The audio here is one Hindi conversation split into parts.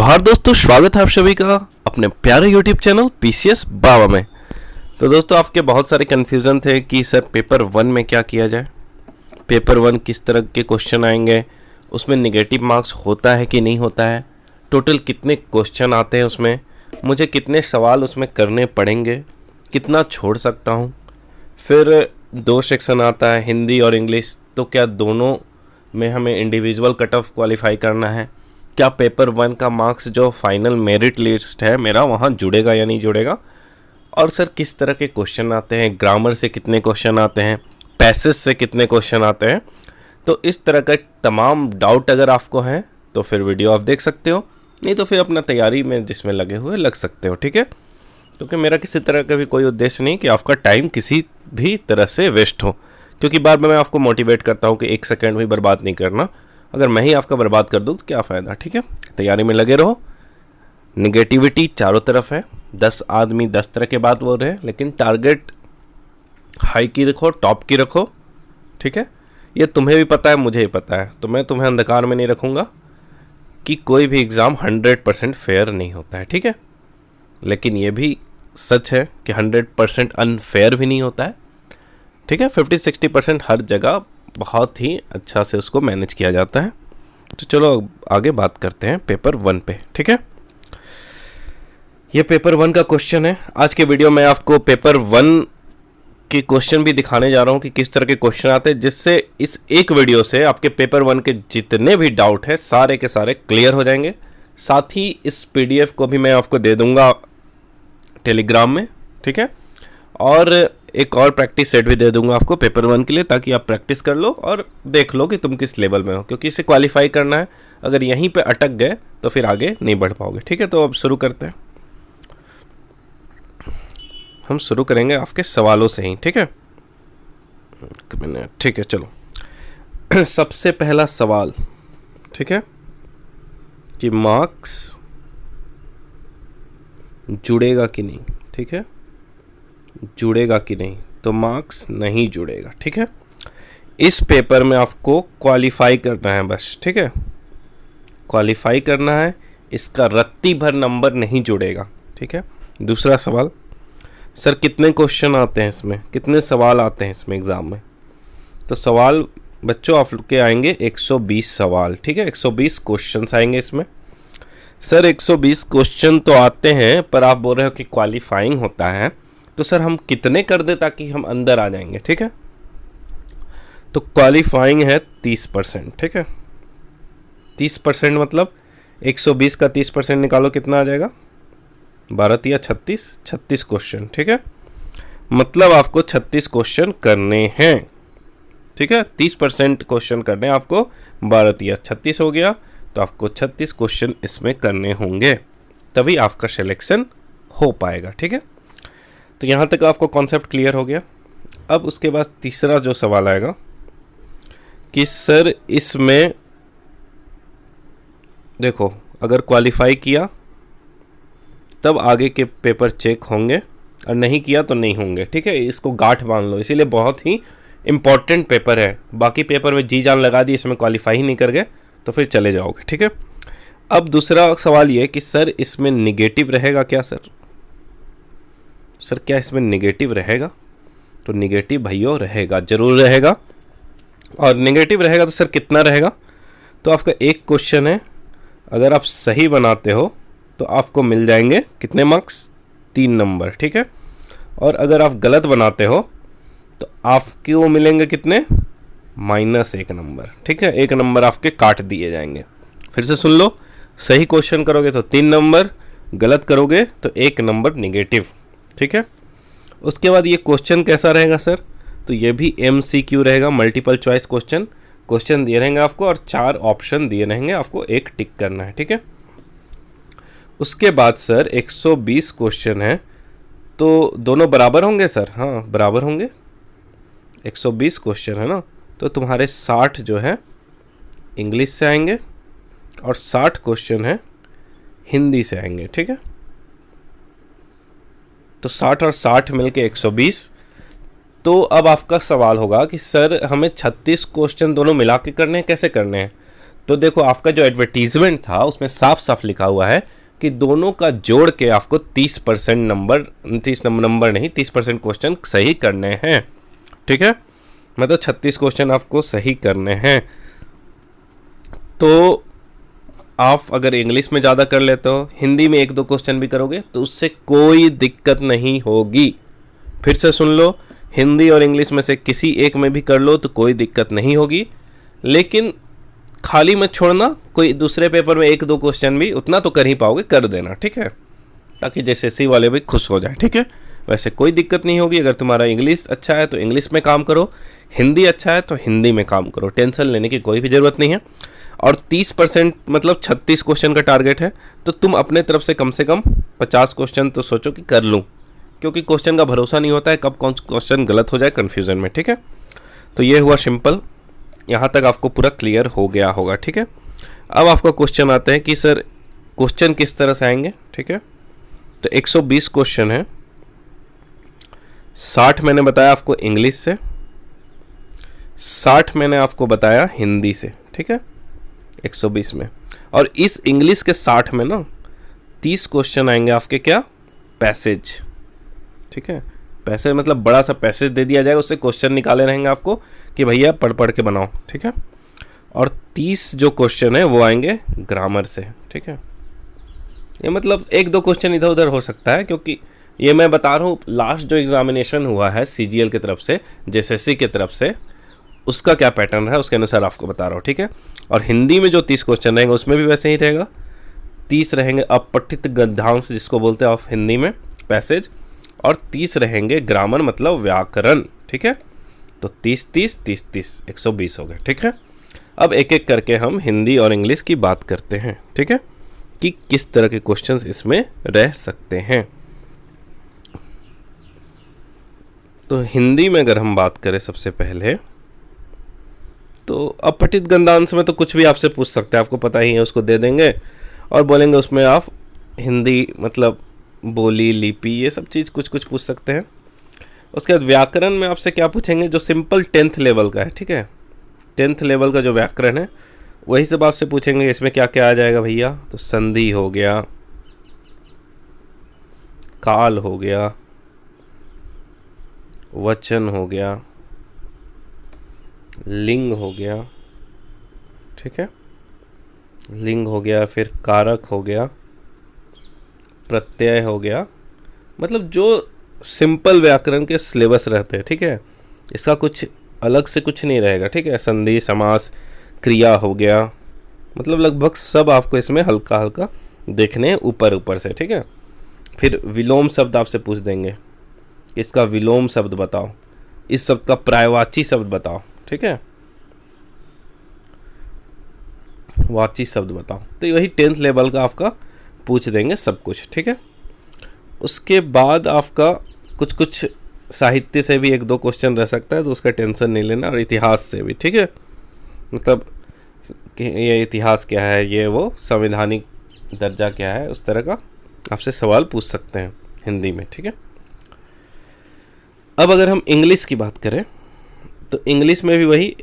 जोहार दोस्तों, स्वागत है आप सभी का अपने प्यारे यूट्यूब चैनल पीसीएस बाबा में। तो दोस्तों, आपके बहुत सारे कन्फ्यूज़न थे कि सर पेपर 1 में क्या किया जाए, पेपर 1 किस तरह के क्वेश्चन आएंगे, उसमें नेगेटिव मार्क्स होता है कि नहीं होता है, टोटल कितने क्वेश्चन आते हैं उसमें, मुझे कितने सवाल उसमें करने पड़ेंगे, कितना छोड़ सकता हूँ। फिर 2 सेक्शन आता है, हिंदी और इंग्लिश, तो क्या दोनों में हमें इंडिविजुअल कट ऑफ क्वालिफाई करना है, क्या पेपर 1 का मार्क्स जो फाइनल मेरिट लिस्ट है मेरा वहाँ जुड़ेगा या नहीं जुड़ेगा, और सर किस तरह के क्वेश्चन आते हैं, ग्रामर से कितने क्वेश्चन आते हैं, पैसेज से कितने क्वेश्चन आते हैं। तो इस तरह का तमाम डाउट अगर आपको हैं तो फिर वीडियो आप देख सकते हो, नहीं तो फिर अपना तैयारी में जिसमें लगे हुए लग सकते हो, ठीक है। क्योंकि मेरा किसी तरह का भी कोई उद्देश्य नहीं कि आपका टाइम किसी भी तरह से वेस्ट हो, क्योंकि बार बार मैं आपको मोटिवेट करता हूँ कि 1 सेकेंड भी बर्बाद नहीं करना। अगर मैं ही आपका बर्बाद कर दूँ तो क्या फ़ायदा, ठीक है। तैयारी में लगे रहो। निगेटिविटी चारों तरफ है, 10 आदमी 10 तरह के बात बोल रहे हैं, लेकिन टारगेट हाई की रखो, टॉप की रखो, ठीक है। ये तुम्हें भी पता है, मुझे भी पता है, तो मैं तुम्हें अंधकार में नहीं रखूँगा कि कोई भी एग्ज़ाम 100% फेयर नहीं होता है, ठीक है। लेकिन ये भी सच है कि 100% अनफेयर भी नहीं होता है, ठीक है। 50-60% हर जगह बहुत ही अच्छा से उसको मैनेज किया जाता है। तो चलो आगे बात करते हैं पेपर 1 पे, ठीक है। ये पेपर 1 का क्वेश्चन है। आज के वीडियो में आपको पेपर 1 के क्वेश्चन भी दिखाने जा रहा हूँ कि किस तरह के क्वेश्चन आते हैं, जिससे इस एक वीडियो से आपके पेपर 1 के जितने भी डाउट है सारे के सारे क्लियर हो जाएंगे। साथ ही इस पीडीएफ को भी मैं आपको दे दूंगा टेलीग्राम में, ठीक है। और एक और प्रैक्टिस सेट भी दे दूंगा आपको पेपर 1 के लिए, ताकि आप प्रैक्टिस कर लो और देख लो कि तुम किस लेवल में हो, क्योंकि इसे क्वालिफाई करना है। अगर यहीं पे अटक गए तो फिर आगे नहीं बढ़ पाओगे, ठीक है। तो अब शुरू करते हैं। हम शुरू करेंगे आपके सवालों से ही, ठीक है। ठीक है, चलो। सबसे पहला सवाल, ठीक है, कि मार्क्स जुड़ेगा कि नहीं, ठीक है। जुड़ेगा कि नहीं, तो मार्क्स नहीं जुड़ेगा, ठीक है। इस पेपर में आपको क्वालिफाई करना है बस, ठीक है। क्वालिफाई करना है, इसका रत्ती भर नंबर नहीं जुड़ेगा, ठीक है। दूसरा सवाल, सर कितने क्वेश्चन आते हैं इसमें, कितने सवाल आते हैं इसमें एग्ज़ाम में। तो सवाल बच्चों आपके आएंगे 120 सवाल, ठीक है। 120 क्वेश्चन आएंगे इसमें। सर 120 क्वेश्चन तो आते हैं, पर आप बोल रहे हो कि क्वालिफाइंग होता है, तो सर हम कितने कर दें ताकि हम अंदर आ जाएंगे, ठीक है। तो क्वालिफाइंग है 30%, ठीक है। 30% मतलब 120 का 30% निकालो, कितना आ जाएगा, 12 या 36 क्वेश्चन, ठीक है। मतलब आपको 36 क्वेश्चन करने हैं, ठीक है। 30% क्वेश्चन करने हैं आपको, 12 या 36 हो गया, तो आपको 36 क्वेश्चन इसमें करने होंगे, तभी आपका सिलेक्शन हो पाएगा, ठीक है। तो यहाँ तक आपको कॉन्सेप्ट क्लियर हो गया। अब उसके बाद तीसरा जो सवाल आएगा कि सर इसमें देखो, अगर क्वालिफाई किया तब आगे के पेपर चेक होंगे, और नहीं किया तो नहीं होंगे, ठीक है। इसको गांठ बांध लो, इसीलिए बहुत ही इम्पॉर्टेंट पेपर है। बाकी पेपर में जी जान लगा दी, इसमें क्वालिफाई ही नहीं कर गए तो फिर चले जाओगे, ठीक है। अब दूसरा सवाल ये कि सर इसमें निगेटिव रहेगा क्या, सर क्या इसमें निगेटिव रहेगा। तो निगेटिव भाइयों रहेगा, जरूर रहेगा। और निगेटिव रहेगा तो सर कितना रहेगा। तो आपका एक क्वेश्चन है, अगर आप सही बनाते हो तो आपको मिल जाएंगे कितने मार्क्स, 3 नंबर, ठीक है। और अगर आप गलत बनाते हो तो आपको मिलेंगे कितने, -1 नंबर, ठीक है। 1 नंबर आपके काट दिए जाएंगे। फिर से सुन लो, सही क्वेश्चन करोगे तो 3 नंबर, गलत करोगे तो 1 नंबर निगेटिव, ठीक है। उसके बाद ये क्वेश्चन कैसा रहेगा सर, तो ये भी MCQ रहेगा, मल्टीपल चॉइस क्वेश्चन दिए रहेंगे आपको, और 4 ऑप्शन दिए रहेंगे, आपको एक टिक करना है, ठीक है। उसके बाद सर 120 क्वेश्चन है, तो दोनों बराबर होंगे सर, हाँ बराबर होंगे। 120 क्वेश्चन है ना, तो तुम्हारे 60 जो है इंग्लिश से आएंगे और 60 क्वेश्चन है हिंदी से आएंगे, ठीक है। तो 60 और 60 मिलके 120। तो अब आपका सवाल होगा कि सर हमें 36 क्वेश्चन दोनों मिला के करने हैं, कैसे करने हैं। तो देखो आपका जो एडवर्टीजमेंट था उसमें साफ साफ लिखा हुआ है कि दोनों का जोड़ के आपको 30% नंबर, 30% क्वेश्चन सही करने हैं, ठीक है। मतलब 36 क्वेश्चन आपको सही करने हैं। तो आप अगर इंग्लिश में ज़्यादा कर लेते हो, हिंदी में 1-2 क्वेश्चन भी करोगे तो उससे कोई दिक्कत नहीं होगी। फिर से सुन लो, हिंदी और इंग्लिश में से किसी एक में भी कर लो तो कोई दिक्कत नहीं होगी, लेकिन खाली मत छोड़ना। कोई दूसरे पेपर में 1-2 क्वेश्चन भी उतना तो कर ही पाओगे, कर देना, ठीक है, ताकि जैसे वाले भी खुश हो जाए, ठीक है। वैसे कोई दिक्कत नहीं होगी। अगर तुम्हारा इंग्लिश अच्छा है तो इंग्लिश में काम करो, हिंदी अच्छा है तो हिंदी में काम करो, टेंशन लेने की कोई भी ज़रूरत नहीं है। और 30% मतलब 36 क्वेश्चन का टारगेट है, तो तुम अपने तरफ से कम 50 क्वेश्चन तो सोचो कि कर लूँ, क्योंकि क्वेश्चन का भरोसा नहीं होता है कब कौन क्वेश्चन गलत हो जाए कन्फ्यूज़न में, ठीक है। तो ये हुआ सिंपल, यहाँ तक आपको पूरा क्लियर हो गया होगा, ठीक है। अब आपका क्वेश्चन आते हैं कि सर क्वेश्चन किस तरह से आएंगे, ठीक है। तो 120 क्वेश्चन है, 60 मैंने बताया आपको इंग्लिश से, 60 मैंने आपको बताया हिंदी से, ठीक है, 120 में। और इस इंग्लिश के 60 में ना 30 क्वेश्चन आएंगे आपके क्या, पैसेज, ठीक है। पैसेज मतलब बड़ा सा पैसेज दे दिया जाएगा, उससे क्वेश्चन निकाले रहेंगे आपको कि भैया पढ़ पढ़ के बनाओ, ठीक है। और 30 जो क्वेश्चन है वो आएंगे ग्रामर से, ठीक है। ये मतलब 1-2 क्वेश्चन इधर उधर हो सकता है, क्योंकि ये मैं बता रहा हूँ लास्ट जो एग्जामिनेशन हुआ है CGL की तरफ से, JSSC की तरफ से, उसका क्या पैटर्न है उसके अनुसार आपको बता रहा हूँ, ठीक है। और हिंदी में जो 30 क्वेश्चन रहेंगे उसमें भी वैसे ही रहेगा, 30 रहेंगे अपठित गद्यांश जिसको बोलते हैं ऑफ हिंदी में पैसेज, और 30 रहेंगे ग्रामर मतलब व्याकरण, ठीक है। तो 30 120 हो गए, ठीक है। अब एक एक करके हम हिंदी और इंग्लिश की बात करते हैं, ठीक है, कि किस तरह के क्वेश्चंस इसमें रह सकते हैं। तो हिंदी में अगर हम बात करें सबसे पहले, तो अपठित गद्यांश में तो कुछ भी आपसे पूछ सकते हैं, आपको पता ही है, उसको दे देंगे और बोलेंगे उसमें आप हिंदी मतलब बोली, लिपि, ये सब चीज़ कुछ कुछ पूछ सकते हैं। उसके बाद व्याकरण में आपसे क्या पूछेंगे, जो सिंपल 10th लेवल का है, ठीक है, 10th लेवल का जो व्याकरण है वही सब आपसे पूछेंगे। इसमें क्या क्या आ जाएगा भैया, तो संधि हो गया, काल हो गया, वचन हो गया, लिंग हो गया, ठीक है, लिंग हो गया, फिर कारक हो गया, प्रत्यय हो गया, मतलब जो सिंपल व्याकरण के सिलेबस रहते हैं, ठीक है, इसका कुछ अलग से कुछ नहीं रहेगा, ठीक है। संधि, समास, क्रिया हो गया, मतलब लगभग सब आपको इसमें हल्का हल्का देखने ऊपर ऊपर से, ठीक है। फिर विलोम शब्द आपसे पूछ देंगे, इसका विलोम शब्द बताओ, इस शब्द का पर्यायवाची शब्द बताओ, ठीक है, वाची शब्द बताओ। तो वही 10th लेवल का आपका पूछ देंगे सब कुछ, ठीक है। उसके बाद आपका कुछ कुछ साहित्य से भी 1-2 क्वेश्चन रह सकता है, तो उसका टेंशन नहीं लेना, और इतिहास से भी, ठीक है, मतलब कि ये इतिहास क्या है, ये वो संवैधानिक दर्जा क्या है, उस तरह का आपसे सवाल पूछ सकते हैं हिंदी में, ठीक है। अब अगर हम इंग्लिश की बात करें, तो इंग्लिश में भी वही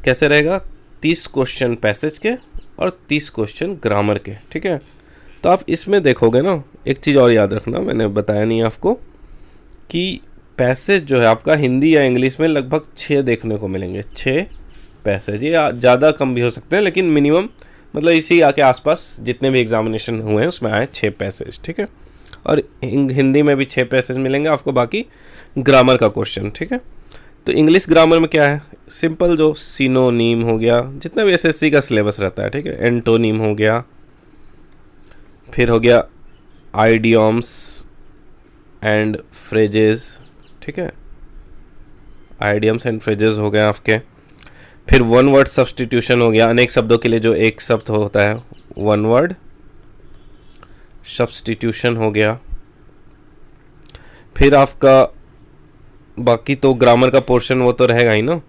कैसे रहेगा, 30 क्वेश्चन पैसेज के और 30 क्वेश्चन ग्रामर के, ठीक है। तो आप इसमें देखोगे ना, एक चीज़ और याद रखना, मैंने बताया नहीं आपको, कि पैसेज जो है आपका हिंदी या इंग्लिश में लगभग 6 देखने को मिलेंगे, 6 पैसेज। ये ज़्यादा कम भी हो सकते हैं, लेकिन मिनिमम मतलब इसी आके आसपास जितने भी एग्जामिनेशन हुए हैं उसमें आए 6 पैसेज, ठीक है। और हिंदी में भी 6 पैसेज मिलेंगे आपको, बाकी ग्रामर का क्वेश्चन, ठीक है। तो इंग्लिश ग्रामर में क्या है, सिंपल जो सिनोनीम हो गया, जितना भी SSC का सिलेबस रहता है, ठीक है, एंटोनीम हो गया, फिर हो गया आइडियम्स एंड फ्रेजेस, ठीक है, आइडियम्स एंड फ्रेजेस हो गए आपके। फिर वन वर्ड सब्स्टिट्यूशन हो गया, अनेक शब्दों के लिए जो एक शब्द होता है, वन वर्ड सब्स्टिट्यूशन हो गया। फिर आपका बाकी तो ग्रामर का पोर्शन वो तो रहेगा ही ना,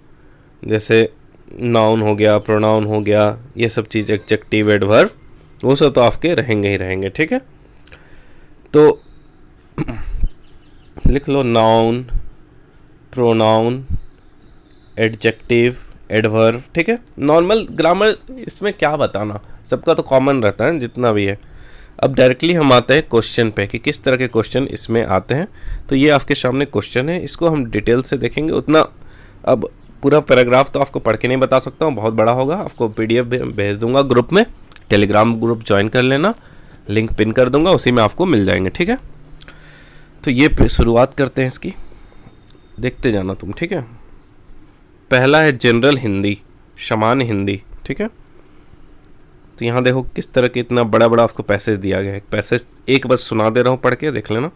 जैसे नाउन हो गया, प्रोनाउन हो गया, ये सब चीज़, एडजेक्टिव, एडवर्ब, वो सब तो आपके रहेंगे ही रहेंगे, ठीक है। तो लिख लो नाउन, प्रोनाउन, एडजेक्टिव, एडवर्ब, ठीक है। नॉर्मल ग्रामर इसमें क्या बताना, सबका तो कॉमन रहता है जितना भी है। अब डायरेक्टली हम आते हैं क्वेश्चन पे कि किस तरह के क्वेश्चन इसमें आते हैं। तो ये आपके सामने क्वेश्चन है, इसको हम डिटेल से देखेंगे। उतना अब पूरा पैराग्राफ तो आपको पढ़ के नहीं बता सकता हूँ, बहुत बड़ा होगा। आपको PDF भेज दूंगा ग्रुप में, टेलीग्राम ग्रुप ज्वाइन कर लेना, लिंक पिन कर दूंगा, उसी में आपको मिल जाएंगे, ठीक है। तो ये शुरुआत करते हैं इसकी, देखते जाना तुम, ठीक है। पहला है जनरल हिंदी, सामान्य हिंदी, ठीक है। तो यहाँ देखो किस तरह के इतना बड़ा बड़ा आपको पैसेज दिया गया है। पैसेज एक बस सुना दे रहा हूँ, पढ़ के देख लेना।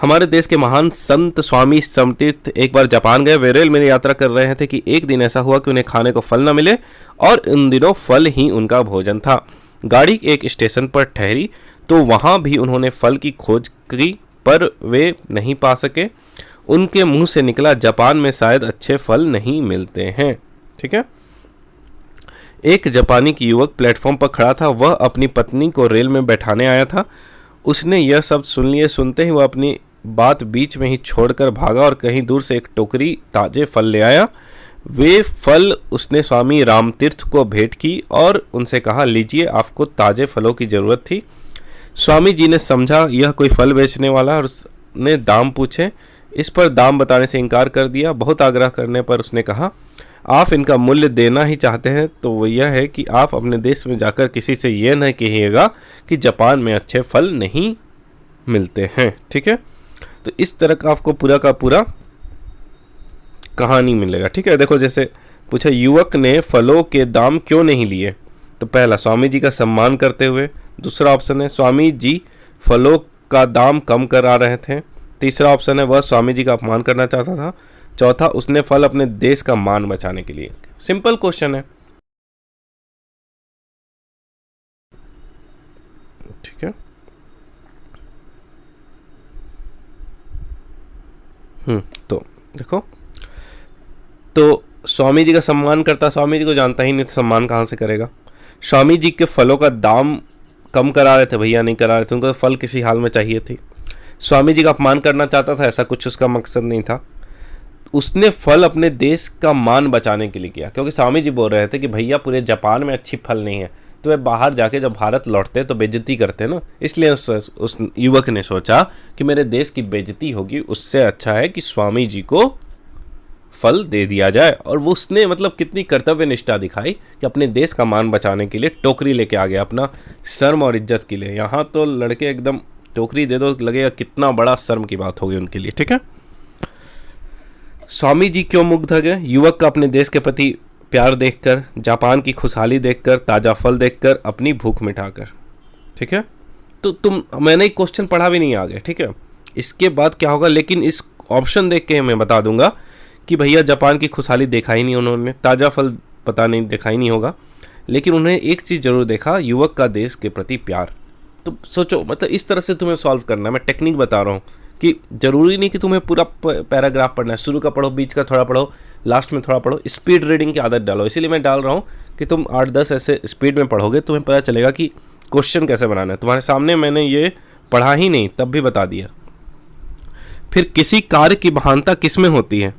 हमारे देश के महान संत स्वामी समतीर्थ एक बार जापान गए। वे रेल में यात्रा कर रहे थे कि एक दिन ऐसा हुआ कि उन्हें खाने को फल न मिले और उन दिनों फल ही उनका भोजन था। गाड़ी एक स्टेशन पर ठहरी तो वहाँ भी उन्होंने फल की खोज की, पर वे नहीं पा सके। उनके मुंह से निकला, जापान में शायद अच्छे फल नहीं मिलते हैं, ठीक है। एक जापानी की युवक प्लेटफॉर्म पर खड़ा था। वह अपनी पत्नी को रेल में बैठाने आया था। उसने यह सब सुन लिए। सुनते ही वह अपनी बात बीच में ही छोड़कर भागा और कहीं दूर से एक टोकरी ताजे फल ले आया। वे फल उसने स्वामी रामतीर्थ को भेंट की और उनसे कहा, लीजिए, आपको ताजे फलों की जरूरत थी। स्वामी जी ने समझा यह कोई फल बेचने वाला और उसने दाम पूछे। इस पर दाम बताने से इनकार कर दिया। बहुत आग्रह करने पर उसने कहा, आप इनका मूल्य देना ही चाहते हैं तो वो यह है कि आप अपने देश में जाकर किसी से यह न कहिएगा कि जापान में अच्छे फल नहीं मिलते हैं, ठीक है। तो इस तरह का आपको पूरा का पूरा कहानी मिलेगा, ठीक है। देखो जैसे पूछा, युवक ने फलों के दाम क्यों नहीं लिए? तो पहला, स्वामी जी का सम्मान करते हुए। दूसरा ऑप्शन है, स्वामी जी फलों का दाम कम करा रहे थे। तीसरा ऑप्शन है, वह स्वामी जी का अपमान करना चाहता था। चौथा, उसने फल अपने देश का मान बचाने के लिए। सिंपल क्वेश्चन है, ठीक है। तो देखो, तो स्वामी जी का सम्मान करता, स्वामी जी को जानता ही नहीं तो सम्मान कहाँ से करेगा। स्वामी जी के फलों का दाम कम करा रहे थे, भैया नहीं करा रहे थे, उनको फल किसी हाल में चाहिए थी। स्वामी जी का अपमान करना चाहता था, ऐसा कुछ उसका मकसद नहीं था। उसने फल अपने देश का मान बचाने के लिए किया, क्योंकि स्वामी जी बोल रहे थे कि भैया पूरे जापान में अच्छी फल नहीं है, तो वे बाहर जाके जब भारत लौटते तो बेइज्जती करते ना। इसलिए उस युवक ने सोचा कि मेरे देश की बेइज्जती होगी, उससे अच्छा है कि स्वामी जी को फल दे दिया जाए। और वो उसने मतलब कितनी कर्तव्य निष्ठा दिखाई कि अपने देश का मान बचाने के लिए टोकरी लेके आ गया, अपना शर्म और इज्जत के लिए। यहाँ तो लड़के एकदम टोकरी दे दो, लगेगा कितना बड़ा शर्म की बात होगी उनके लिए, ठीक है। स्वामी जी क्यों मुग्ध हो गए? युवक का अपने देश के प्रति प्यार देखकर, जापान की खुशहाली देखकर, ताज़ा फल देखकर, अपनी भूख मिटाकर, ठीक है। तो मैंने एक क्वेश्चन पढ़ा भी नहीं आगे, ठीक है। इसके बाद क्या होगा, लेकिन इस ऑप्शन देख के मैं बता दूंगा कि भैया जापान की खुशहाली देखा ही नहीं उन्होंने, ताज़ा फल पता नहीं देखा ही नहीं होगा, लेकिन उन्हें एक चीज़ जरूर देखा, युवक का देश के प्रति प्यार। तो सोचो, मतलब इस तरह से तुम्हें सॉल्व करना है। मैं टेक्निक बता रहा हूँ कि ज़रूरी नहीं कि तुम्हें पूरा पैराग्राफ पढ़ना है, शुरू का पढ़ो, बीच का थोड़ा पढ़ो, लास्ट में थोड़ा पढ़ो। स्पीड रीडिंग की आदत डालो, इसीलिए मैं डाल रहा हूँ कि तुम 8-10 ऐसे स्पीड में पढ़ोगे, तुम्हें पता चलेगा कि क्वेश्चन कैसे बनाना है। तुम्हारे सामने मैंने ये पढ़ा ही नहीं, तब भी बता दिया। फिर किसी कार्य की महानता किस में होती है?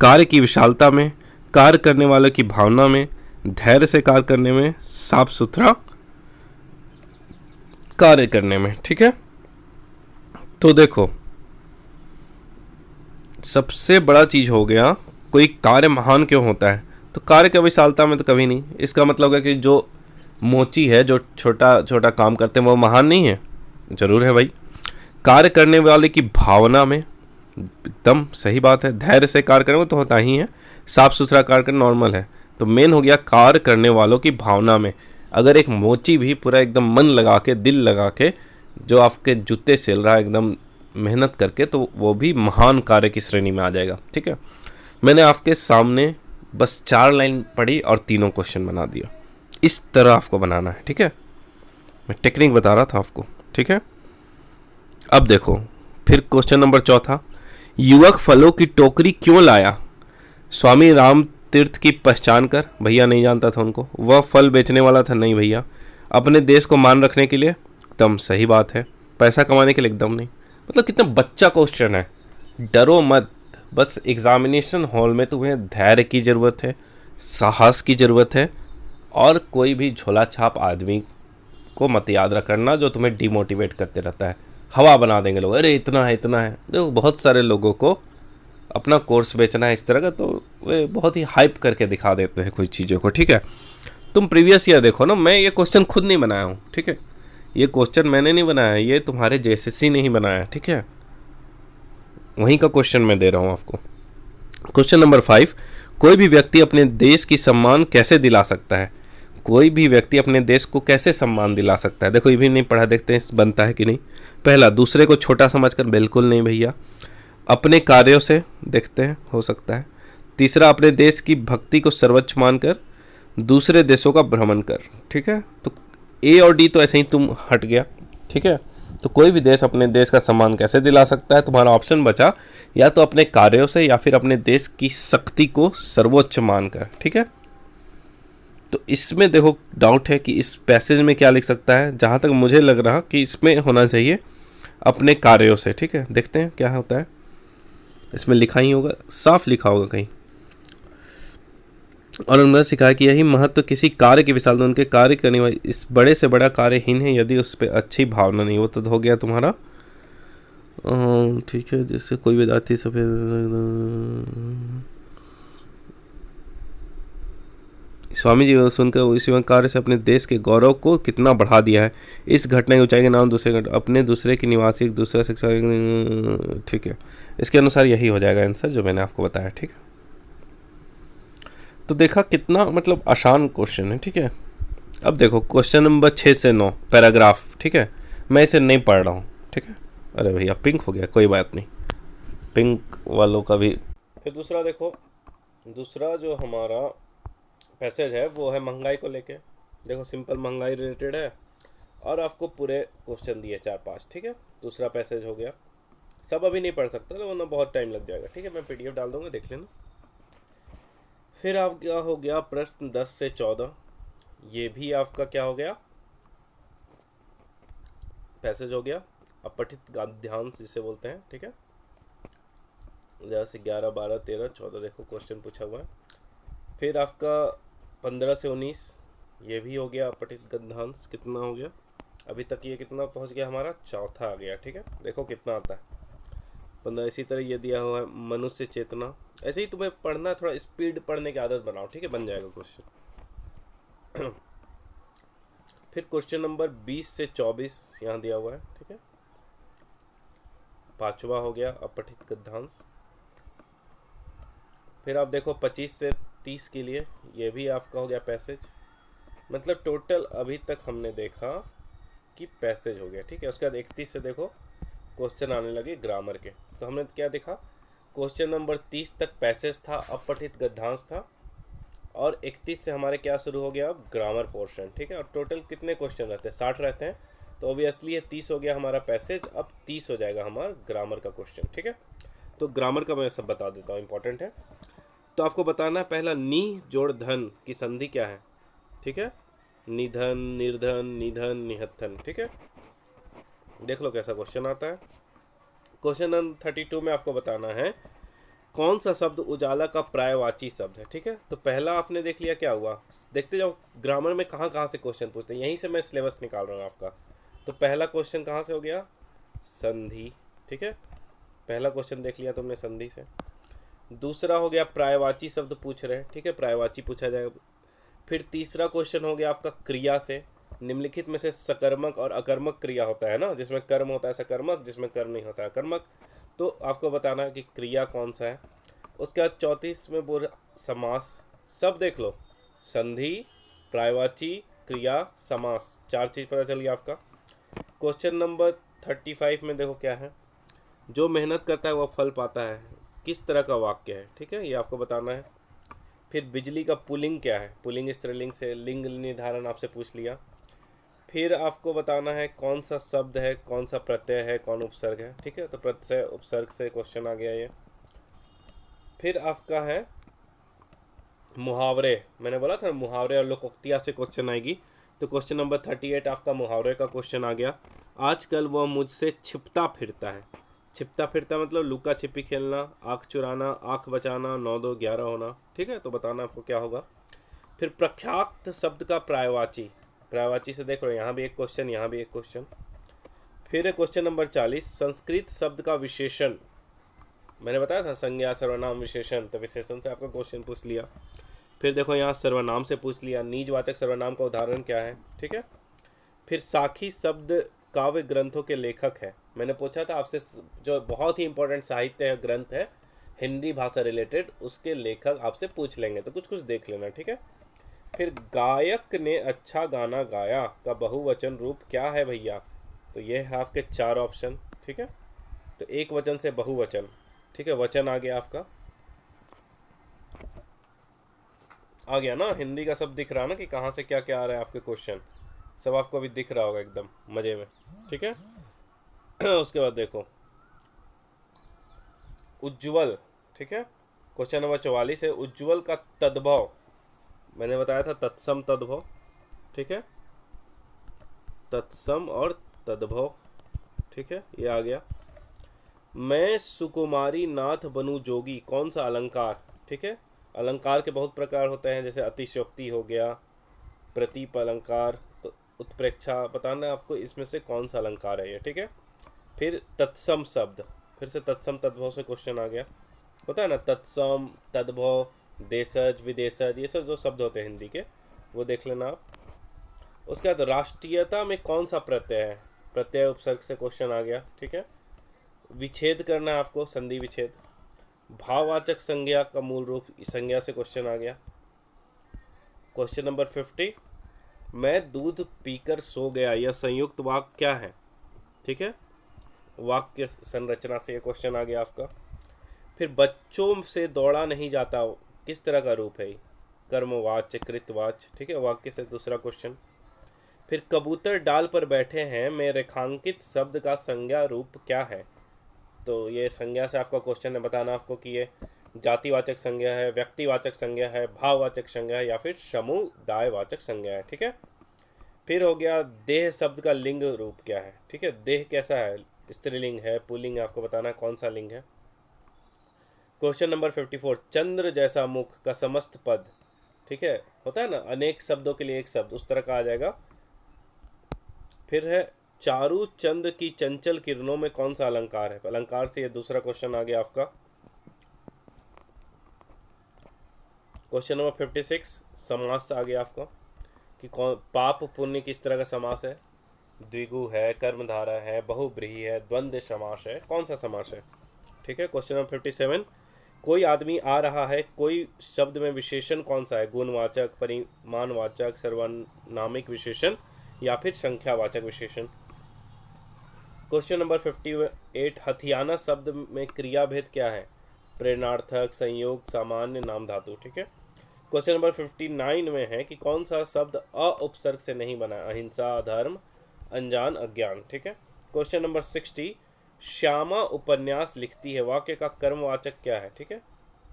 कार्य की विशालता में, कार्य करने वालों की भावना में, धैर्य से कार्य करने में, साफ सुथरा कार्य करने में, ठीक है। तो देखो, सबसे बड़ा चीज हो गया, कोई कार्य महान क्यों होता है? तो कार्य की विशालता में तो कभी नहीं। इसका मतलब है कि जो मोची है, जो छोटा छोटा काम करते हैं, वो महान नहीं है? जरूर है भाई। कार्य करने वाले की भावना में, एकदम सही बात है। धैर्य से कार्य करने को तो होता ही है। साफ सुथरा कार्य करना नॉर्मल है। तो मेन हो गया कार्य करने वालों की भावना में। अगर एक मोची भी पूरा एकदम मन लगा के, दिल लगा के, जो आपके जूते सिल रहा है एकदम मेहनत करके, तो वो भी महान कार्य की श्रेणी में आ जाएगा, ठीक है। मैंने आपके सामने बस 4 लाइन पढ़ी और तीनों क्वेश्चन बना दिया। इस तरह आपको बनाना है, ठीक है। मैं टेक्निक बता रहा था आपको, ठीक है। अब देखो, फिर क्वेश्चन नंबर 4, युवक फलों की टोकरी क्यों लाया? स्वामी राम तीर्थ की पहचान कर, भैया नहीं जानता था उनको। वह फल बेचने वाला था, नहीं भैया। अपने देश को मान रखने के लिए, एकदम सही बात है। पैसा कमाने के लिए, एकदम नहीं। मतलब कितना बच्चा क्वेश्चन है। डरो मत, बस एग्जामिनेशन हॉल में तुम्हें धैर्य की ज़रूरत है, साहस की ज़रूरत है, और कोई भी झोला छाप आदमी को मत याद रखना जो तुम्हें डिमोटिवेट करते रहता है। हवा बना देंगे लोग, अरे इतना है इतना है। देखो बहुत सारे लोगों को अपना कोर्स बेचना है इस तरह का, तो वे बहुत ही हाइप करके दिखा देते हैं कुछ चीज़ों को, ठीक है। तुम प्रीवियस ईयर देखो ना, मैं ये क्वेश्चन खुद नहीं बनाया हूँ, ठीक है। ये क्वेश्चन मैंने नहीं बनाया, ये तुम्हारे जेएसएससी ने ही बनाया, ठीक है। वहीं का क्वेश्चन मैं दे रहा हूँ आपको। क्वेश्चन नंबर 5, कोई भी व्यक्ति अपने देश की सम्मान कैसे दिला सकता है? कोई भी व्यक्ति अपने देश को कैसे सम्मान दिला सकता है? देखो ये भी नहीं पढ़ा, देखते हैं बनता है कि नहीं। पहला, दूसरे को छोटा समझकर, बिल्कुल नहीं भैया। अपने कार्यों से, देखते हैं हो सकता है। तीसरा, अपने देश की भक्ति को सर्वोच्च मानकर दूसरे देशों का भ्रमण कर, ठीक है। तो ए और डी तो ऐसे ही तुम हट गया, ठीक है। तो कोई भी देश अपने देश का सम्मान कैसे दिला सकता है? तुम्हारा ऑप्शन बचा या तो अपने कार्यों से या फिर अपने देश की शक्ति को सर्वोच्च मानकर, ठीक है। तो इसमें देखो डाउट है कि इस पैसेज में क्या लिख सकता है। जहाँ तक मुझे लग रहा कि इसमें होना चाहिए अपने कार्यों से, ठीक है। देखते हैं क्या होता है। इसमें लिखा ही होगा, साफ लिखा होगा कहीं। और उन्होंने सिखाया कि यही महत्व किसी कार्य की विशालता, उनके कार्य करने वाले इस बड़े से बड़ा कार्यहीन है यदि उस पर अच्छी भावना नहीं हो। तो हो गया तुम्हारा, ठीक है। जिससे कोई विद्यार्थी सफेद स्वामी जी सुनकर उसी कार्य से अपने देश के गौरव को कितना बढ़ा दिया है। इस घटना की ऊंचाई के नाम अपने दूसरे की निवासी दूसरा शिक्षा, ठीक है। इसके अनुसार यही हो जाएगा आंसर जो मैंने आपको बताया, ठीक है। तो देखा कितना मतलब आसान क्वेश्चन है, ठीक है। अब देखो क्वेश्चन नंबर 6 से 9 पैराग्राफ, ठीक है। मैं इसे नहीं पढ़ रहा हूँ, ठीक है। अरे भैया पिंक हो गया, कोई बात नहीं, पिंक वालों का भी। फिर दूसरा देखो, दूसरा जो हमारा पैसेज है वो है महंगाई को लेके। देखो सिंपल महंगाई रिलेटेड है और आपको पूरे क्वेश्चन दिए 4-5, ठीक है। दूसरा पैसेज हो गया। सब अभी नहीं पढ़ सकता ना, वरना बहुत टाइम लग जाएगा, ठीक है। मैं पीडीएफ डाल दूंगा, देख लेना। फिर आपका हो गया प्रश्न 10 से 14, ये भी आपका क्या हो गया, पैसेज हो गया। अपठित गद्यांश जिसे बोलते हैं, ठीक है। 10 11 12 13 14 देखो क्वेश्चन पूछा हुआ है। फिर आपका 15 से 19 ये भी हो गया अपठित गद्यांश। कितना हो गया अभी तक? ये कितना पहुंच गया हमारा? चौथा आ गया, ठीक है। देखो कितना आता है 15। इसी तरह ये दिया हुआ है मनुष्य चेतना। ऐसे ही तुम्हें पढ़ना, थोड़ा स्पीड पढ़ने की आदत बनाओ, ठीक है, बन जाएगा क्वेश्चन। फिर क्वेश्चन नंबर 20 से 24 यहाँ दिया हुआ है, ठीक है। 5वां हो गया अपठित गद्यांश। फिर आप देखो 25 से 30 के लिए ये भी आपका हो गया पैसेज। मतलब टोटल अभी तक हमने देखा कि पैसेज हो गया, ठीक है। उसके बाद 31 से देखो क्वेश्चन आने लगे ग्रामर के। तो हमने क्या देखा, क्वेश्चन नंबर 30 तक पैसेज था, अपठित गद्यांश था, और 31 से हमारे क्या शुरू हो गया, अब ग्रामर पोर्शन, ठीक है। और टोटल कितने क्वेश्चन रहते हैं? 60 रहते हैं। तो ऑब्वियसली ये 30 हो गया हमारा पैसेज, अब 30 हो जाएगा हमारा ग्रामर का क्वेश्चन, ठीक है। तो ग्रामर का मैं सब बता देता हूँ, इंपॉर्टेंट है। तो आपको बताना है पहला, नी जोड़ धन की संधि क्या है, ठीक है। निधन, निर्धन, निधन, निहत्थन, ठीक है। देख लो कैसा क्वेश्चन आता है। क्वेश्चन नंबर 32 में आपको बताना है कौन सा शब्द उजाला का पर्यायवाची शब्द है, ठीक है। तो पहला आपने देख लिया, क्या हुआ, देखते जाओ ग्रामर में कहाँ कहाँ से क्वेश्चन पूछते हैं, यहीं से मैं सिलेबस निकाल रहा हूँ आपका। तो पहला क्वेश्चन कहाँ से हो गया, संधि, ठीक है। पहला क्वेश्चन देख लिया तुमने संधि से। दूसरा हो गया पर्यायवाची शब्द पूछ रहे हैं, ठीक है, पर्यायवाची पूछा जाएगा। फिर तीसरा क्वेश्चन हो गया आपका क्रिया से। निम्नलिखित में से सकर्मक और अकर्मक क्रिया होता है ना, जिसमें कर्म होता है सकर्मक, जिसमें कर्म नहीं होता है अकर्मक। तो आपको बताना है कि क्रिया कौन सा है। उसके बाद 34 में बोल समास। सब देख लो, संधि, पर्यायवाची, क्रिया, समास, 4 चीज़ पता चल गया आपका। क्वेश्चन नंबर 35 में देखो क्या है, जो मेहनत करता है वह फल पाता है, किस तरह का वाक्य है, ठीक है, ये आपको बताना है। फिर बिजली का पुल्लिंग क्या है, पुल्लिंग स्त्रीलिंग से लिंग निर्धारण आपसे पूछ लिया। फिर आपको बताना है कौन सा शब्द है, कौन सा प्रत्यय है, कौन उपसर्ग है, ठीक है। तो प्रत्यय उपसर्ग से क्वेश्चन आ गया ये। फिर आपका है मुहावरे। मैंने बोला था मुहावरे और लोकोक्तियाँ से क्वेश्चन आएगी। तो क्वेश्चन नंबर 38 आपका मुहावरे का क्वेश्चन आ गया। आजकल वह मुझसे छिपता फिरता है, छिपता फिरता मतलब लुका छिपी खेलना, आँख चुराना, आँख बचाना, 9 2 11 होना। ठीक है, तो बताना आपको क्या होगा। फिर प्रख्यात शब्द का पर्यायवाची, पर्यायवाची से देख रहे हो, यहाँ भी एक क्वेश्चन, यहाँ भी एक क्वेश्चन। फिर है क्वेश्चन नंबर 40, संस्कृत शब्द का विशेषण। मैंने बताया था संज्ञा सर्वनाम विशेषण, तो विशेषण से आपका क्वेश्चन पूछ लिया। फिर देखो यहाँ सर्वनाम से पूछ लिया, निजवाचक सर्वनाम का उदाहरण क्या है। ठीक है, फिर साखी शब्द काव्य ग्रंथों के लेखक है। मैंने पूछा था आपसे, जो बहुत ही इंपॉर्टेंट साहित्य ग्रंथ है हिंदी भाषा रिलेटेड, उसके लेखक आपसे पूछ लेंगे, तो कुछ कुछ देख लेना। ठीक है, फिर गायक ने अच्छा गाना गाया का बहुवचन रूप क्या है भैया। तो ये है आपके 4 ऑप्शन। ठीक है, तो एक वचन से बहुवचन। ठीक है, वचन आ गया आपका, आ गया ना। हिंदी का सब दिख रहा ना कि कहाँ से क्या क्या आ रहा है आपके क्वेश्चन, सब आपको अभी दिख रहा होगा एकदम मज़े में। ठीक है उसके बाद देखो उज्ज्वल। ठीक है, क्वेश्चन नंबर 44 है, उज्ज्वल का तद्भव। मैंने बताया था तत्सम तद्भव। ठीक है, तत्सम और तद्भव। ठीक है, ये आ गया। मैं सुकुमारी नाथ बनूं जोगी, कौन सा अलंकार। ठीक है, अलंकार के बहुत प्रकार होते हैं, जैसे अतिशयोक्ति हो गया, प्रतीप अलंकार, तो उत्प्रेक्षा। बताना है आपको इसमें से कौन सा अलंकार है ये। ठीक है, फिर तत्सम शब्द, फिर से तत्सम तद्भव से क्वेश्चन आ गया। होता है ना तत्सम तद्भव, देशज विदेशज, ये सब जो शब्द होते हैं हिंदी के, वो देख लेना आप। उसके बाद राष्ट्रीयता में कौन सा प्रत्यय है, प्रत्यय उपसर्ग से क्वेश्चन आ गया। ठीक है, विच्छेद करना है आपको, संधि विच्छेद। भाववाचक संज्ञा का मूल रूप, संज्ञा से क्वेश्चन आ गया। क्वेश्चन नंबर 50, मैं दूध पीकर सो गया, यह संयुक्त वाक्य क्या है। ठीक है, वाक्य संरचना से ये क्वेश्चन आ गया आपका। फिर बच्चों से दौड़ा नहीं जाता, किस तरह का रूप है, कर्मवाच्य कृतवाच्य। ठीक है, वाक्य से दूसरा क्वेश्चन। फिर कबूतर डाल पर बैठे हैं में रेखांकित शब्द का संज्ञा रूप क्या है। तो ये संज्ञा से आपका क्वेश्चन है, बताना आपको कि ये जातिवाचक संज्ञा है, व्यक्तिवाचक संज्ञा है, भाववाचक संज्ञा है, या फिर समुदायवाचक संज्ञा है। ठीक है, फिर हो गया देह शब्द का लिंग रूप क्या है। ठीक है, देह कैसा है, स्त्रीलिंग है पुल्लिंग है, आपको बताना कौन सा लिंग है। क्वेश्चन नंबर 54, चंद्र जैसा मुख का समस्त पद। ठीक है, होता है ना अनेक शब्दों के लिए एक शब्द, उस तरह का आ जाएगा। फिर है चारू चंद की चंचल किरणों में कौन सा अलंकार है, अलंकार से ये दूसरा क्वेश्चन आ गया आपका। क्वेश्चन नंबर 56, समास आ गया आपका कि कौन, पाप पुण्य किस तरह का समास है। द्विगु है, कर्मधारा है, बहुब्रीहि है, द्वंद्व समास है, कौन सा समास है। ठीक है, क्वेश्चन नंबर 57, कोई आदमी आ रहा है, कोई शब्द में विशेषण कौन सा है, गुणवाचक, परिमाणवाचक, सर्वनामिक विशेषण, या फिर संख्यावाचक विशेषण। क्वेश्चन नंबर 58, हथियाना शब्द में क्रिया भेद क्या है, प्रेरणार्थक, संयोग, सामान्य, नाम धातु। ठीक है, क्वेश्चन नंबर 59 में है कि कौन सा शब्द अ उपसर्ग से नहीं बना, अहिंसा, अधर्म, अनजान, अज्ञान। ठीक है, क्वेश्चन नंबर 60, श्यामा उपन्यास लिखती है, वाक्य का कर्मवाचक क्या है। ठीक है,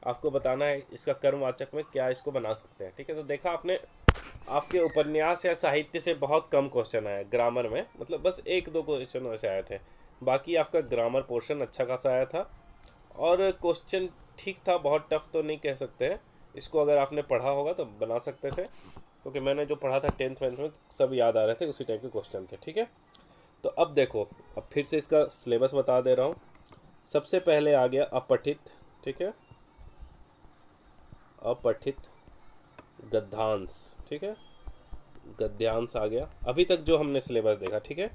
आपको बताना है इसका कर्मवाचक में क्या इसको बना सकते हैं। ठीक है, तो देखा आपने, आपके उपन्यास या साहित्य से बहुत कम क्वेश्चन आए ग्रामर में, मतलब बस एक दो क्वेश्चन वैसे आए थे, बाकी आपका ग्रामर पोर्शन अच्छा खासा आया था। और क्वेश्चन ठीक था, बहुत टफ तो नहीं कह सकते हैं इसको, अगर आपने पढ़ा होगा तो बना सकते थे, क्योंकि मैंने जो पढ़ा था 10th 12th में सब याद आ रहे थे, उसी टाइप के क्वेश्चन थे। ठीक है, तो अब देखो, अब फिर से इसका सिलेबस बता दे रहा हूँ। सबसे पहले आ गया अपठित। ठीक है, अपठित गद्यांश। ठीक है, गद्यांश आ गया अभी तक जो हमने सिलेबस देखा। ठीक है,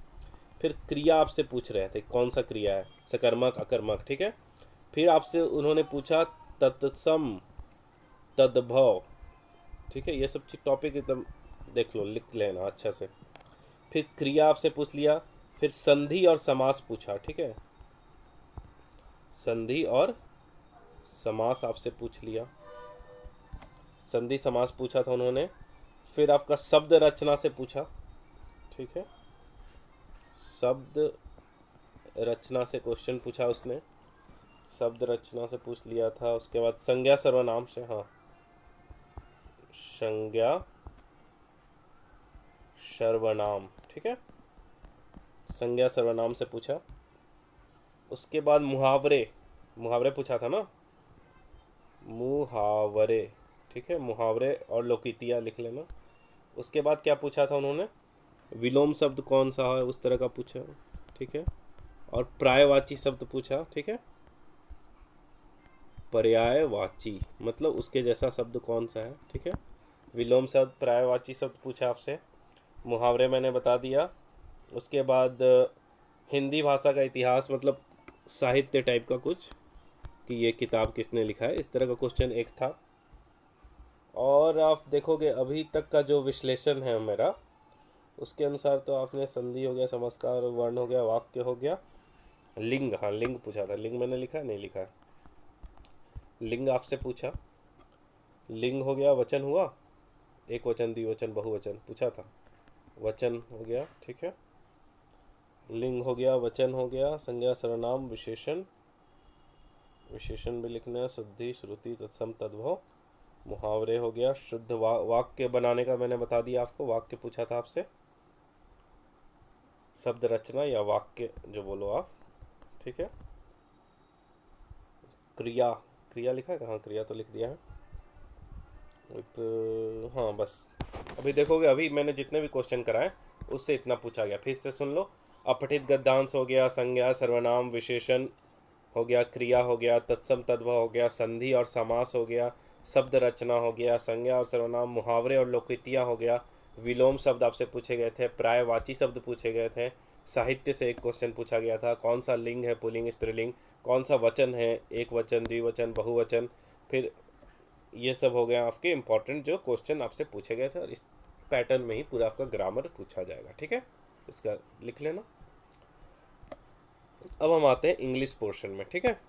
फिर क्रिया आपसे पूछ रहे थे कौन सा क्रिया है, सकर्मक अकर्मक। ठीक है, फिर आपसे उन्होंने पूछा तत्सम तद्भव। ठीक है, ये सब चीज टॉपिक एकदम देख लो, लिख लेना अच्छा से। फिर क्रिया आपसे पूछ लिया, फिर संधि और समास पूछा। ठीक है, संधि और समास आपसे पूछ लिया, संधि समास पूछा था उन्होंने। फिर आपका शब्द रचना से पूछा। ठीक है, शब्द रचना से क्वेश्चन पूछा उसने, शब्द रचना से पूछ लिया था। उसके बाद संज्ञा सर्वनाम से, हाँ संज्ञा सर्वनाम। ठीक है, संज्ञा सर्वनाम से पूछा। उसके बाद मुहावरे, मुहावरे पूछा था ना, मुहावरे, ठीक है, मुहावरे और लोकितिया लिख लेना। उसके बाद क्या पूछा था उन्होंने, विलोम शब्द कौन सा है, उस तरह का पूछा, ठीक है। और पर्यायवाची शब्द पूछा, ठीक है, पर्यायवाची मतलब उसके जैसा शब्द कौन सा है, ठीक है। विलोम शब्द, पर्यायवाची शब्द पूछा आपसे। मुहावरे मैंने बता दिया। उसके बाद हिंदी भाषा का इतिहास मतलब साहित्य टाइप का कुछ, कि ये किताब किसने लिखा है, इस तरह का क्वेश्चन एक था। और आप देखोगे अभी तक का जो विश्लेषण है मेरा, उसके अनुसार तो आपने संधि हो गया, समासकार, वर्ण हो गया, वाक्य हो गया, लिंग, हाँ लिंग पूछा था, लिंग मैंने लिखा नहीं लिखा है, लिंग आपसे पूछा, लिंग हो गया, वचन हुआ, एक वचन, द्विवचन, बहुवचन पूछा था, वचन हो गया, ठीक है। लिंग हो गया, वचन हो गया, संज्ञा, सर्वनाम, विशेषण, विशेषण भी लिखना है, शुद्धि, श्रुति, तत्सम, तद्भव। मुहावरे हो गया, शुद्ध वाक्य बनाने का मैंने बता दिया आपको, वाक्य पूछा था आपसे, शब्द रचना या वाक्य जो बोलो आप, ठीक है। क्रिया, क्रिया लिखा है कहाँ, क्रिया तो लिख दिया है। हाँ बस, अभी देखोगे अभी मैंने जितने भी क्वेश्चन कराए उससे इतना पूछा गया, फिर से सुन लो। अपठित गद्यांश हो गया, संज्ञा, सर्वनाम, विशेषण हो गया, क्रिया हो गया, तत्सम, तद्भव हो गया, संधि और समास हो गया, शब्द रचना हो गया, संज्ञा और सर्वनाम, मुहावरे और लोकितियाँ हो गया, विलोम शब्द आपसे पूछे गए थे, प्रायवाची शब्द पूछे गए थे, साहित्य से एक क्वेश्चन पूछा गया था, कौन सा लिंग है, पुल्लिंग, स्त्रीलिंग, कौन सा वचन है, एक वचन, द्विवचन, बहुवचन। फिर ये सब हो गया आपके इंपॉर्टेंट जो क्वेश्चन आपसे पूछे गए थे, और इस पैटर्न में ही पूरा आपका ग्रामर पूछा जाएगा, ठीक है, इसका लिख लेना। अब हम आते हैं इंग्लिश पोर्शन में, ठीक है।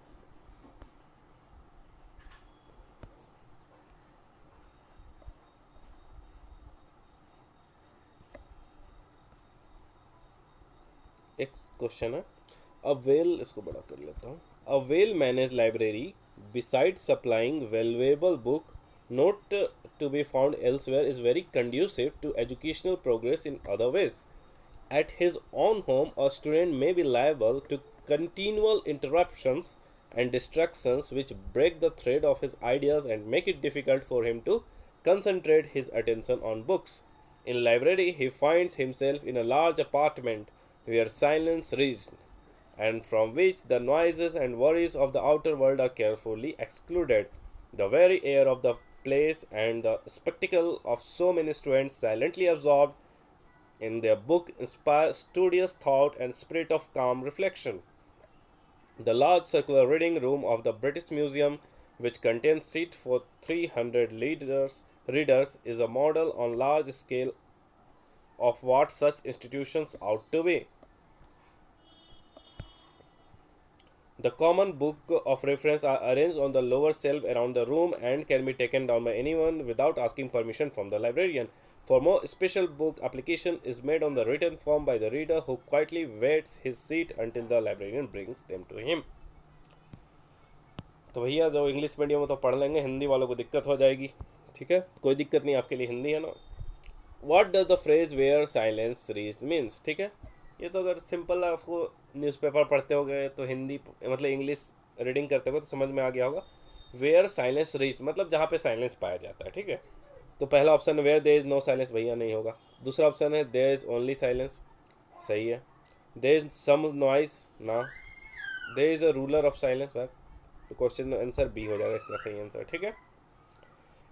एक क्वेश्चन है, अ वेल, इसको बड़ा कर लेता हूँ, a well manage library beside supplying valuable book note to be found elsewhere is very conducive to educational progress in other ways. At his own home, a student may be liable to continual interruptions and distractions which break the thread of his ideas and make it difficult for him to concentrate his attention on books. In library, he finds himself in a large apartment where silence reigns and from which the noises and worries of the outer world are carefully excluded. The very air of the place and the spectacle of so many students silently absorbed in their book inspire studious thought and spirit of calm reflection. The large circular reading room of the British Museum, which contains seats for 300 readers, is a model on large scale of what such institutions ought to be. The common book of reference are arranged on the lower shelf around the room and can be taken down by anyone without asking permission from the librarian. For more special book application is made on the written form by the reader who quietly waits his seat until the librarian brings them to him. तो भैया जो इंग्लिश मीडियम में तो पढ़ लेंगे, हिंदी वालों को दिक्कत हो जाएगी, ठीक है, कोई दिक्कत नहीं, आपके लिए हिंदी है ना। What does the phrase where silence reigns means, ठीक है। ये तो अगर सिंपल आपको न्यूज़पेपर पढ़ते हो गए तो हिंदी मतलब इंग्लिश रीडिंग करते हो तो समझ में आ गया होगा। वेयर साइलेंस रीज मतलब जहाँ पे साइलेंस पाया जाता है, ठीक है। तो पहला option where there is no silence, भैया नहीं होगा। दूसरा ऑप्शन है देयर इज ओनली साइलेंस, सही है। देयर इज सम नॉइस, ना। There is a ruler of silence, भाई तो क्वेश्चन आंसर बी हो जाएगा इसका सही आंसर, ठीक है।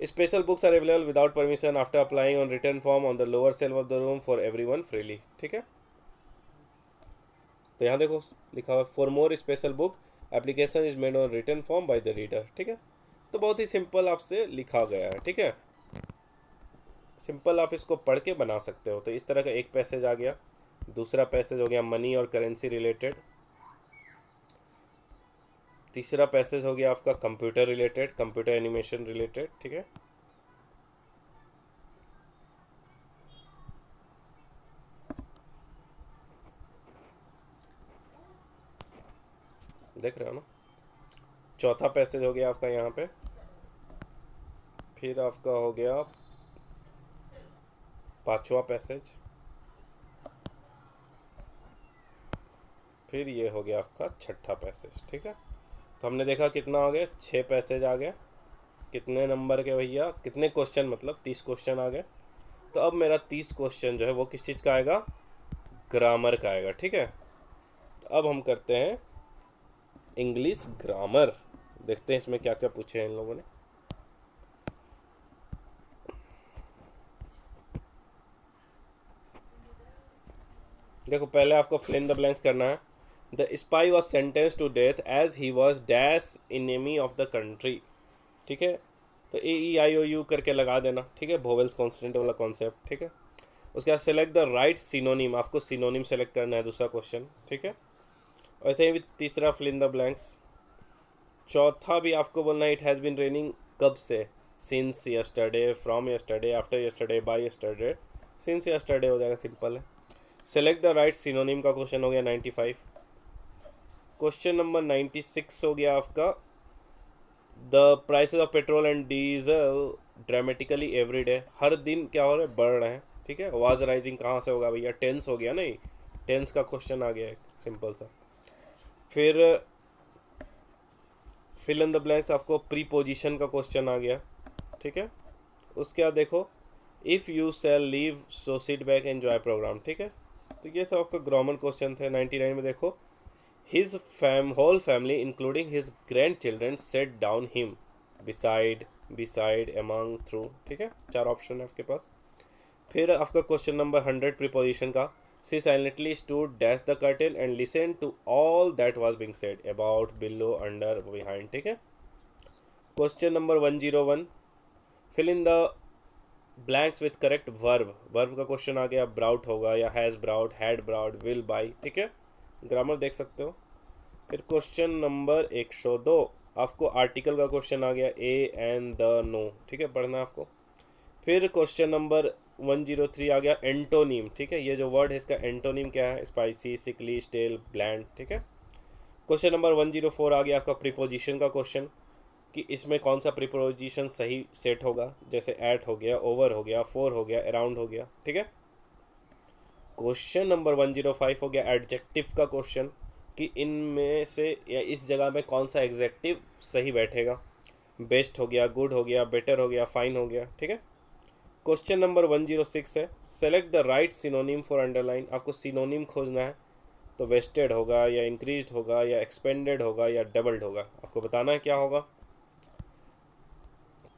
Special books are available without permission after applying on return form on the lower shelf of the room for everyone freely, ठीक है। तो यहाँ देखो लिखा हुआ for more special book application is made on return form by the reader, ठीक है। तो बहुत ही सिंपल आपसे लिखा गया है, ठीक है। सिंपल आप इसको पढ़ के बना सकते हो। तो इस तरह का एक पैसेज आ गया। दूसरा पैसेज हो गया मनी और करेंसी रिलेटेड। तीसरा पैसेज हो गया आपका computer related, computer animation related, ठीक है। देख रहे हो ना। चौथा पैसेज हो गया आपका यहाँ पे। फिर आपका हो गया पांचवा पैसेज। फिर ये हो गया आपका छठा पैसेज, ठीक है। तो हमने देखा कितना हो गया, 6 पैसेज आ गए। कितने नंबर के भैया, कितने क्वेश्चन, मतलब 30 क्वेश्चन आ गए। तो अब मेरा 30 क्वेश्चन जो है वो किस चीज़ का आएगा, ग्रामर का आएगा, ठीक है। तो अब हम करते हैं इंग्लिश ग्रामर, देखते हैं इसमें क्या क्या पूछे हैं इन लोगों ने। देखो पहले आपको फिल इन द ब्लैंक्स करना है। The spy was sentence to death as he was dash enemy of the country, ठीक है। तो AEIOU करके लगा देना, ठीक है, वोवेल्स कॉन्स्टेंट वाला कॉन्सेप्ट, ठीक है। उसके बाद सेलेक्ट द राइट सिनोनिम, आपको सिनोनिम सेलेक्ट करना है, दूसरा क्वेश्चन, ठीक है। वैसे ही भी तीसरा फिल इन द ब्लैंक्स। चौथा भी आपको बोलना है इट हैज़ बीन रेनिंग कब से, since yesterday, from yesterday, after yesterday, by yesterday. Since yesterday हो जाएगा, सिंपल है। सेलेक्ट द राइट सिनोनिम का क्वेश्चन हो गया 95। क्वेश्चन नंबर 96 हो गया आपका, the prices of petrol and diesel dramatically every day, हर दिन क्या हो रहा है, बढ़ रहे हैं, ठीक है। वाज राइजिंग कहाँ से होगा भैया, टेंस हो गया, नहीं टेंस का क्वेश्चन आ गया एक सिंपल सा। फिर फिल इन द ब्लैंक्स, आपको प्रीपोजिशन का क्वेश्चन आ गया, ठीक है। उसके बाद देखो if you sell leave so sit back enjoy programme, ठीक है। तो ये सब आपका ग्रामर क्वेश्चन थे। 99 में देखो his whole family including his grandchildren set down him, beside, beside, among, through, ठीक है। 4 ऑप्शन है आपके पास। फिर आपका क्वेश्चन नंबर 100 प्रीपोजिशन का, she silently stood dash the curtain and listen to all that was being said about, below, under, behind, ठीक है। Question number 101, fill in the blanks with correct verb, verb का क्वेश्चन आ गया, ब्राउट होगा या has brought, had brought, will buy, ठीक है। ग्रामर देख सकते हो। फिर क्वेश्चन नंबर 102, आपको आर्टिकल का क्वेश्चन आ गया, ए एंड द, नो, ठीक है, पढ़ना है आपको। फिर क्वेश्चन नंबर 103 आ गया एंटोनीम, ठीक है। ये जो वर्ड है इसका एंटोनीम क्या है, स्पाइसी, सिकली, स्टेल, ब्लैंड, ठीक है। क्वेश्चन नंबर 104 आ गया आपका प्रीपोजिशन का क्वेश्चन, कि इसमें कौन सा प्रीपोजिशन सही सेट होगा, जैसे एट हो गया, ओवर हो गया, फोर हो गया, अराउंड हो गया, ठीक है। क्वेश्चन नंबर 105 हो गया एडजेक्टिव का क्वेश्चन, कि इनमें से या इस जगह में कौन सा एग्जेक्टिव सही बैठेगा, बेस्ट हो गया, गुड हो गया, बेटर हो गया, फाइन हो गया, ठीक है। क्वेश्चन नंबर 106 है select the right synonym for underline, आपको सिनोनिम खोजना है। तो वेस्टेड होगा या इंक्रीज्ड होगा या एक्सपेंडेड होगा या डबल्ड होगा, आपको बताना है क्या होगा।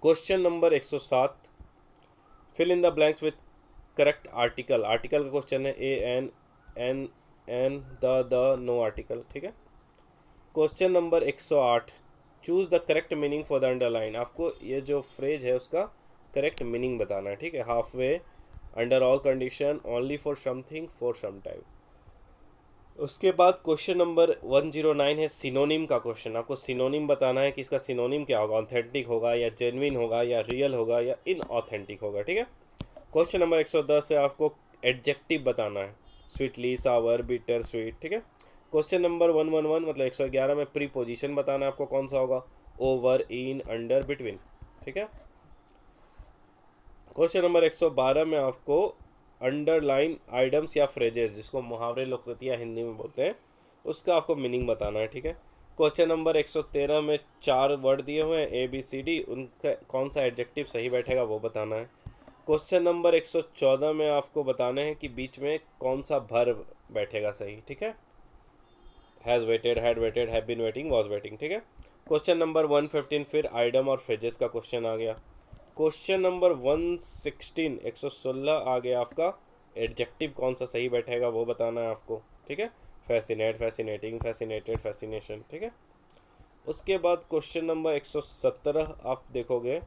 Question number 107, fill in the blanks with correct article, article का क्वेश्चन है, a an, an, an, the, no article, ठीक है। Question number 108, choose the correct meaning for the underline, आपको ये जो फ्रेज है उसका करेक्ट मीनिंग बताना है, ठीक है। Halfway, under all condition, only for something, for some time. उसके बाद क्वेश्चन नंबर 109 है सिनोनिम का क्वेश्चन, आपको सिनोनिम बताना है कि इसका सिनोनिम क्या होगा, ऑथेंटिक होगा या जेन्युइन होगा या रियल होगा या इनऑथेंटिक होगा, ठीक है। क्वेश्चन नंबर 110 है आपको एडजेक्टिव बताना है, स्वीटली, सावर, बिटर, स्वीट, ठीक है। क्वेश्चन नंबर 111 मतलब 111 में प्रीपोजिशन बताना है आपको कौन सा होगा, ओवर, इन, अंडर, बिटवीन, ठीक है। क्वेश्चन नंबर 112 में आपको अंडरलाइन आइटम्स या फ्रेजेस, जिसको मुहावरे लोकगीतियाँ हिंदी में बोलते हैं, उसका आपको मीनिंग बताना है, ठीक है। क्वेश्चन नंबर 113 में 4 वर्ड दिए हुए हैं ABCD, उनका कौन सा एडजेक्टिव सही बैठेगा वो बताना है। क्वेश्चन नंबर 114 में आपको बताने हैं कि बीच में कौन सा वर्ब बैठेगा सही, ठीक है। Has waited, had waited, have been waiting, was waiting, ठीक है। क्वेश्चन नंबर 115 फिर आइटम और फ्रेजेस का क्वेश्चन आ गया। क्वेश्चन नंबर 116 116 आ गया आपका एडजेक्टिव कौन सा सही बैठेगा वो बताना है आपको, ठीक है। फैसिनेट, फैसिनेटिंग, फैसिनेटेड, फैसिनेशन, ठीक है। उसके बाद क्वेश्चन नंबर 117 आप देखोगे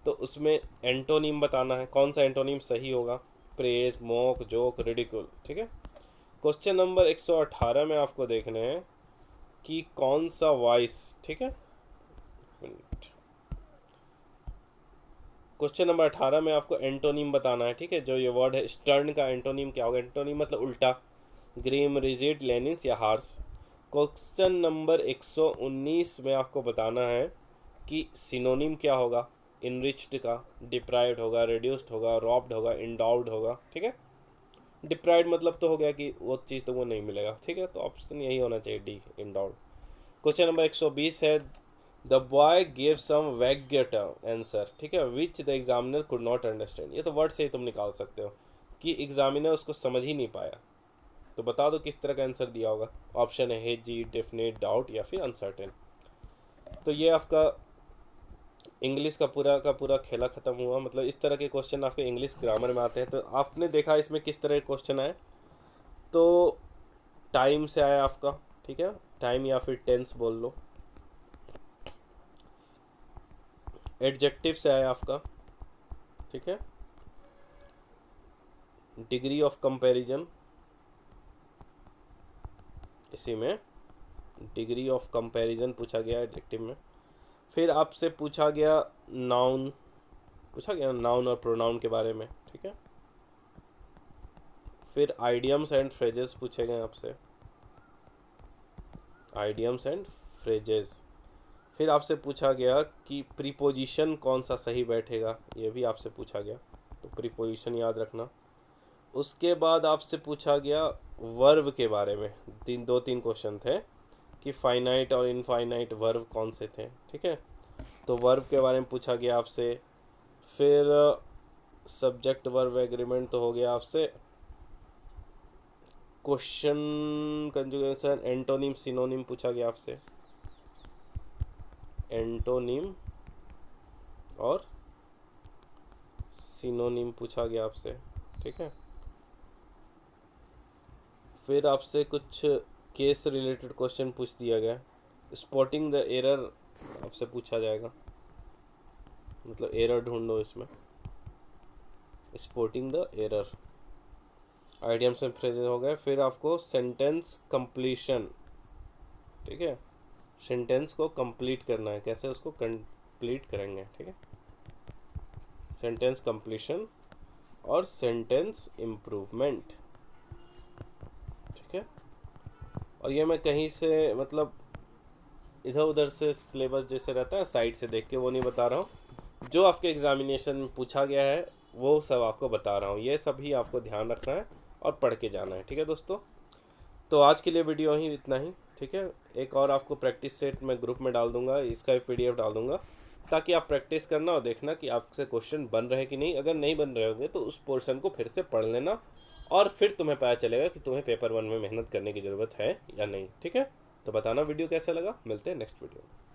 तो उसमें एंटोनीम बताना है, कौन सा एंटोनीम सही होगा, प्रेज, मोक, जोक, रिडिकुल, ठीक है। क्वेश्चन नंबर 118 में आपको देखने हैं कि कौन सा वॉइस, ठीक है। क्वेश्चन नंबर 18 में आपको एंटोनीम बताना है, ठीक है। जो ये वर्ड है स्टर्न का एंटोनीम क्या होगा, एंटोनीम मतलब उल्टा, ग्रीम, रिजिड, लेनिस या हार्स। क्वेश्चन नंबर 119 में आपको बताना है कि सिनोनिम क्या होगा, इनरिच्ड का, डिप्राइव्ड होगा, रिड्यूस्ड होगा, रॉब्ड होगा, इंडाउड होगा, ठीक है। डिप्राइव्ड मतलब तो हो गया कि वो चीज़ तो वो नहीं मिलेगा, ठीक है। तो ऑप्शन यही होना चाहिए D, in doubt. Question number 120 है, द बॉय गेव सम वैग आंसर, ठीक है, which the examiner could not understand. ये तो वर्ड से ही तुम निकाल सकते हो कि एग्जामिनर उसको समझ ही नहीं पाया। तो बता दो किस तरह का आंसर दिया होगा। ऑप्शन है हेजी, डेफिनेट, डाउट या फिर अनसर्टेन। तो ये आपका इंग्लिश का पूरा खेला ख़त्म हुआ। मतलब इस तरह के क्वेश्चन आपके इंग्लिश ग्रामर में आते हैं। तो आपने देखा इसमें किस तरह के क्वेश्चन आए। तो टाइम से आया आपका, ठीक है, टाइम या फिर टेंस बोल लो। एडजेक्टिव से आया आपका, ठीक है। डिग्री ऑफ कंपैरिजन, इसी में डिग्री ऑफ कंपैरिजन पूछा गया एडजेक्टिव में। फिर आपसे पूछा गया नाउन, पूछा गया नाउन और प्रोनाउन के बारे में, ठीक है। फिर आइडियम्स एंड फ्रेजेस पूछे गए आपसे, आइडियम्स एंड फ्रेजेस। फिर आपसे पूछा गया कि प्रीपोजिशन कौन सा सही बैठेगा, ये भी आपसे पूछा गया, तो प्रीपोजिशन याद रखना। उसके बाद आपसे पूछा गया वर्ब के बारे में, दो तीन क्वेश्चन थे कि फाइनाइट और इनफाइनाइट वर्ब कौन से थे, ठीक है। तो वर्ब के बारे में पूछा गया आपसे। फिर सब्जेक्ट वर्ब एग्रीमेंट तो हो गया आपसे। क्वेश्चन कंजुगेशन, एंटोनिम सिनोनिम पूछा गया आपसे, एंटोनिम और सिनोनिम पूछा गया आपसे, ठीक है। फिर आपसे कुछ केस रिलेटेड क्वेश्चन पूछ दिया गया। स्पॉटिंग द एरर आपसे पूछा जाएगा, मतलब एरर ढूंढो इसमें, spotting the error. Idioms and phrases हो गए। फिर आपको सेंटेंस कंप्लीशन, ठीक है, सेंटेंस को कंप्लीट करना है, कैसे उसको कंप्लीट करेंगे, ठीक है। सेंटेंस कंप्लीशन और सेंटेंस इम्प्रूवमेंट, ठीक है। और ये मैं कहीं से मतलब इधर उधर से सिलेबस जैसे रहता है साइड से देख के वो नहीं बता रहा हूँ, जो आपके एग्जामिनेशन में पूछा गया है वो सब आपको बता रहा हूँ। ये सभी आपको ध्यान रखना है और पढ़ के जाना है, ठीक है दोस्तों। तो आज के लिए वीडियो ही इतना ही, ठीक है। एक और आपको प्रैक्टिस सेट मैं ग्रुप में डाल दूंगा, इसका भी PDF डाल दूंगा, ताकि आप प्रैक्टिस करना और देखना कि आपसे क्वेश्चन बन रहे कि नहीं। अगर नहीं बन रहे होंगे तो उस पोर्शन को फिर से पढ़ लेना, और फिर तुम्हें पता चलेगा कि तुम्हें पेपर 1 में मेहनत करने की ज़रूरत है या नहीं, ठीक है। तो बताना वीडियो कैसा लगा, मिलते हैं नेक्स्ट वीडियो में।